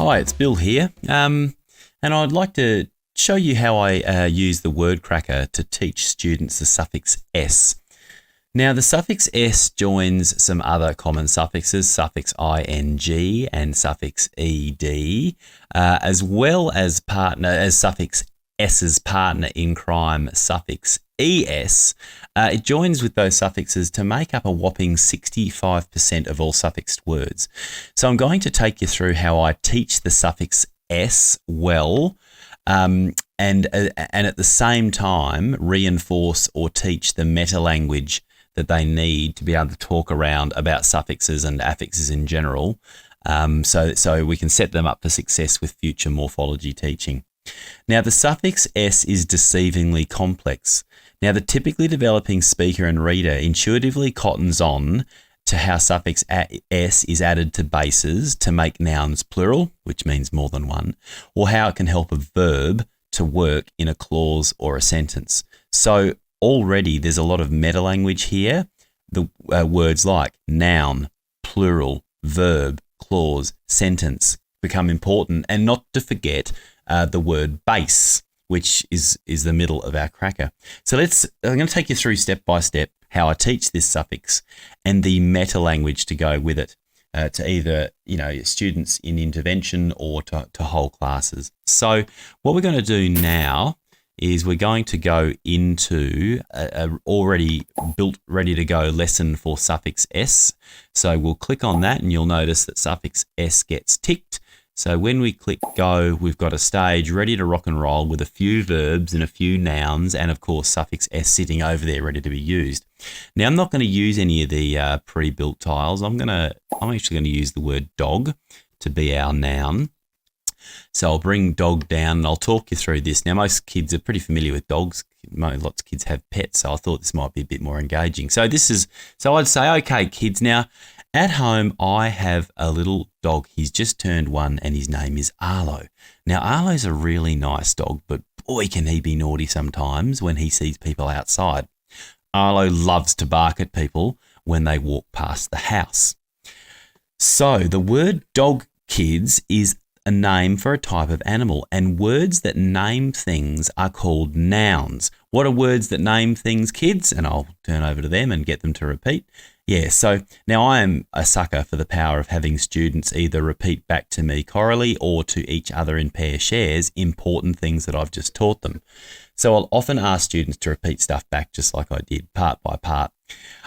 Hi, it's Bill here, and I'd like to show you how I use the word cracker to teach students the suffix s. Now, the suffix s joins some other common suffixes, suffix ing and suffix ed, as well as suffix s's partner in crime, suffix es. It joins with those suffixes to make up a whopping 65% of all suffixed words. So I'm going to take you through how I teach the suffix s well, and at the same time reinforce or teach the metalanguage that they need to be able to talk around about suffixes and affixes in general, so we can set them up for success with future morphology teaching. Now, the suffix s is deceivingly complex. Now, the typically developing speaker and reader intuitively cottons on to how suffix s is added to bases to make nouns plural, which means more than one, or how it can help a verb to work in a clause or a sentence. So already there's a lot of metalanguage here. The words like noun, plural, verb, clause, sentence become important, and not to forget the word base, which is the middle of our cracker. So I'm going to take you through step by step how I teach this suffix and the meta language to go with it, to either students in intervention or to whole classes. So what we're going to do now is we're going to go into a already built, ready to go lesson for suffix s. So we'll click on that and you'll notice that suffix s gets ticked. So when we click go, we've got a stage ready to rock and roll with a few verbs and a few nouns, and of course suffix s sitting over there ready to be used. Now, I'm not going to use any of the pre-built tiles. I'm actually going to use the word dog to be our noun. So I'll bring dog down and I'll talk you through this. Now, most kids are pretty familiar with dogs. Lots of kids have pets, so I thought this might be a bit more engaging. So I'd say, okay, kids, now at home, I have a little dog. He's just turned 1 and his name is Arlo. Now, Arlo's a really nice dog, but boy, can he be naughty sometimes when he sees people outside. Arlo loves to bark at people when they walk past the house. So the word dog, kids, is a name for a type of animal, and words that name things are called nouns. What are words that name things, kids? And I'll turn over to them and get them to repeat. Yeah, so now I am a sucker for the power of having students either repeat back to me chorally or to each other in pair shares important things that I've just taught them. So I'll often ask students to repeat stuff back just like I did, part by part.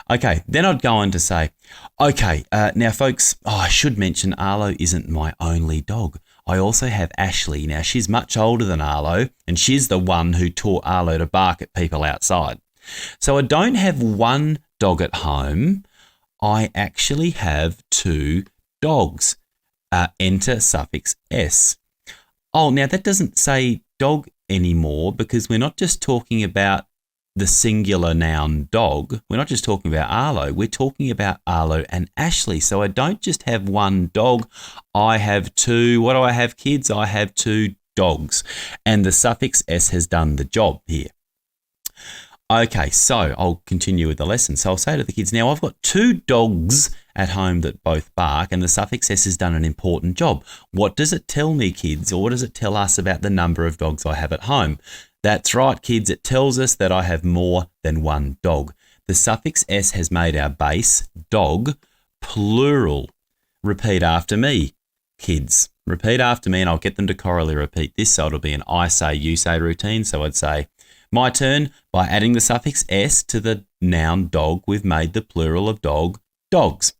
Okay, then I'd go on to say, okay, now folks, I should mention Arlo isn't my only dog. I also have Ashley. Now, she's much older than Arlo, and she's the one who taught Arlo to bark at people outside. So I don't have one dog at home. I actually have 2 dogs. Enter suffix s. Oh, now that doesn't say dog anymore, because we're not just talking about the singular noun dog. We're not just talking about Arlo. We're talking about Arlo and Ashley. So I don't just have one dog. I have 2. What do I have, kids? I have 2 dogs. And the suffix s has done the job here. Okay, so I'll continue with the lesson. So I'll say to the kids, now I've got 2 dogs at home that both bark, and the suffix s has done an important job. What does it tell me, kids, or what does it tell us about the number of dogs I have at home? That's right, kids, it tells us that I have more than one dog. The suffix s has made our base, dog, plural. Repeat after me, kids. Repeat after me, and I'll get them to chorally repeat this, so it'll be an I say, you say routine. So I'd say, my turn. By adding the suffix s to the noun dog, we've made the plural of dog, dogs.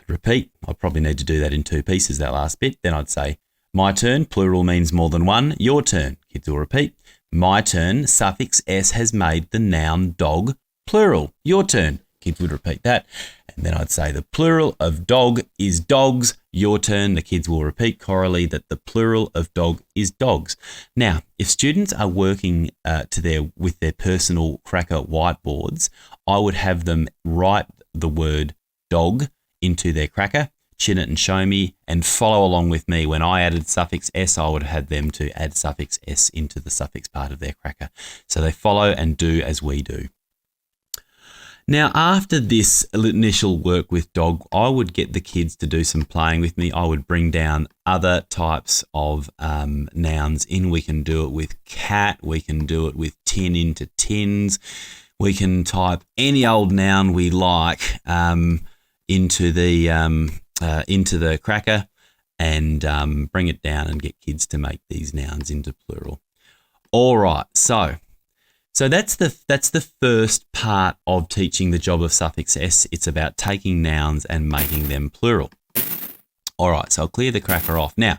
Repeat. I probably need to do that in 2 pieces, that last bit. Then I'd say, my turn, plural means more than one. Your turn. Kids will repeat. My turn, suffix s has made the noun dog, plural. Your turn. Kids would repeat that. And then I'd say the plural of dog is dogs. Your turn. The kids will repeat chorally that the plural of dog is dogs. Now, if students are working with their personal cracker whiteboards, I would have them write the word dog into their cracker, chin it and show me, and follow along with me. When I added suffix s, I would have had them to add suffix s into the suffix part of their cracker. So they follow and do as we do. Now, after this initial work with dog, I would get the kids to do some playing with me. I would bring down other types of nouns in. We can do it with cat. We can do it with tin into tins. We can type any old noun we like into the cracker and bring it down and get kids to make these nouns into plural. All right, so that's the first part of teaching the job of suffix s. It's about taking nouns and making them plural. All right, so I'll clear the cracker off. Now,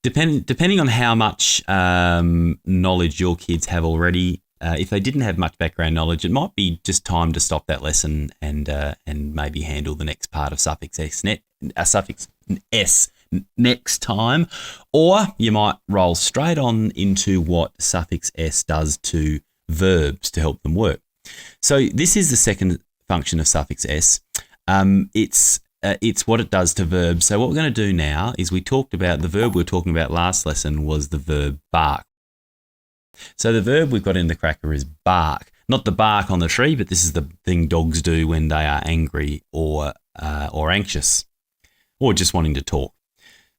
depending on how much knowledge your kids have already, if they didn't have much background knowledge, it might be just time to stop that lesson and maybe handle the next part of suffix s next time, or you might roll straight on into what suffix s does to verbs to help them work. So this is the second function of suffix s. It's what it does to verbs. So what we're going to do now is we talked about the verb we were talking about last lesson was the verb bark. So the verb we've got in the cracker is bark, not the bark on the tree, but this is the thing dogs do when they are angry or anxious or just wanting to talk.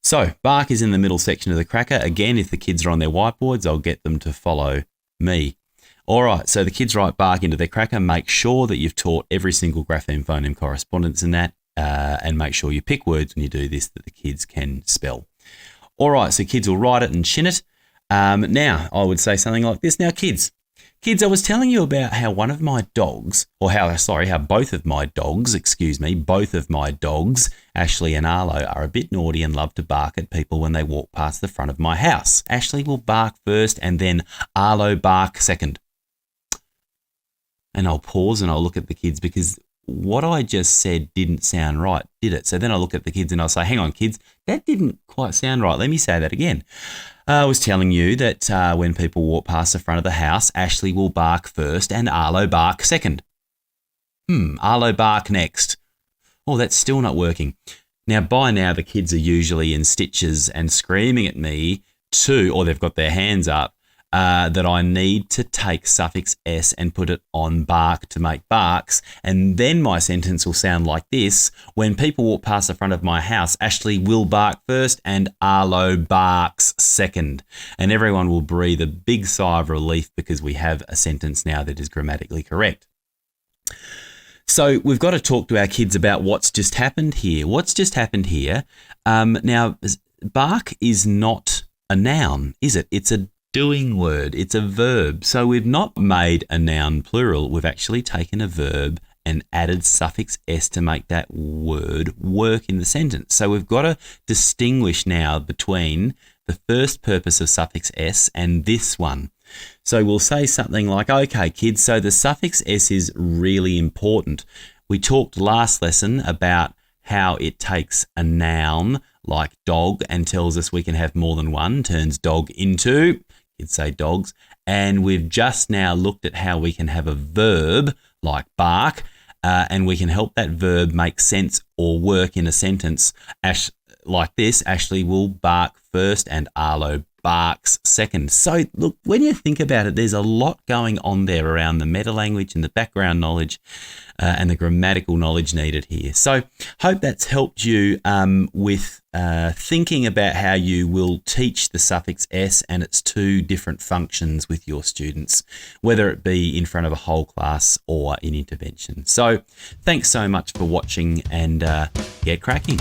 So bark is in the middle section of the cracker. Again, if the kids are on their whiteboards, I'll get them to follow me. All right, so the kids write bark into their cracker. Make sure that you've taught every single grapheme phoneme correspondence in that and make sure you pick words when you do this that the kids can spell. All right, so kids will write it and chin it. Now, I would say something like this. Now, kids, I was telling you about how both of my dogs, Ashley and Arlo, are a bit naughty and love to bark at people when they walk past the front of my house. Ashley will bark first and then Arlo bark second. And I'll pause and I'll look at the kids because what I just said didn't sound right, did it? So then I'll look at the kids and I'll say, hang on, kids, that didn't quite sound right. Let me say that again. I was telling you that when people walk past the front of the house, Ashley will bark first and Arlo bark second. Arlo bark next. Oh, that's still not working. Now, by now, the kids are usually in stitches and screaming at me or they've got their hands up, that I need to take suffix s and put it on bark to make barks. And then my sentence will sound like this. When people walk past the front of my house, Ashley will bark first and Arlo barks second. And everyone will breathe a big sigh of relief because we have a sentence now that is grammatically correct. So we've got to talk to our kids about what's just happened here. Now, bark is not a noun, is it? It's a doing word. It's a verb. So we've not made a noun plural. We've actually taken a verb and added suffix s to make that word work in the sentence. So we've got to distinguish now between the first purpose of suffix s and this one. So we'll say something like, okay, kids, so the suffix s is really important. We talked last lesson about how it takes a noun like dog and tells us we can have more than one, turns dog into, kids say dogs, and we've just now looked at how we can have a verb like bark and we can help that verb make sense or work in a sentence like this. Ashley will bark first and Arlo barks second. So look, when you think about it, there's a lot going on there around the metalanguage and the background knowledge and the grammatical knowledge needed here. So hope that's helped you with thinking about how you will teach the suffix s and its two different functions with your students, whether it be in front of a whole class or in intervention. So thanks so much for watching and get cracking.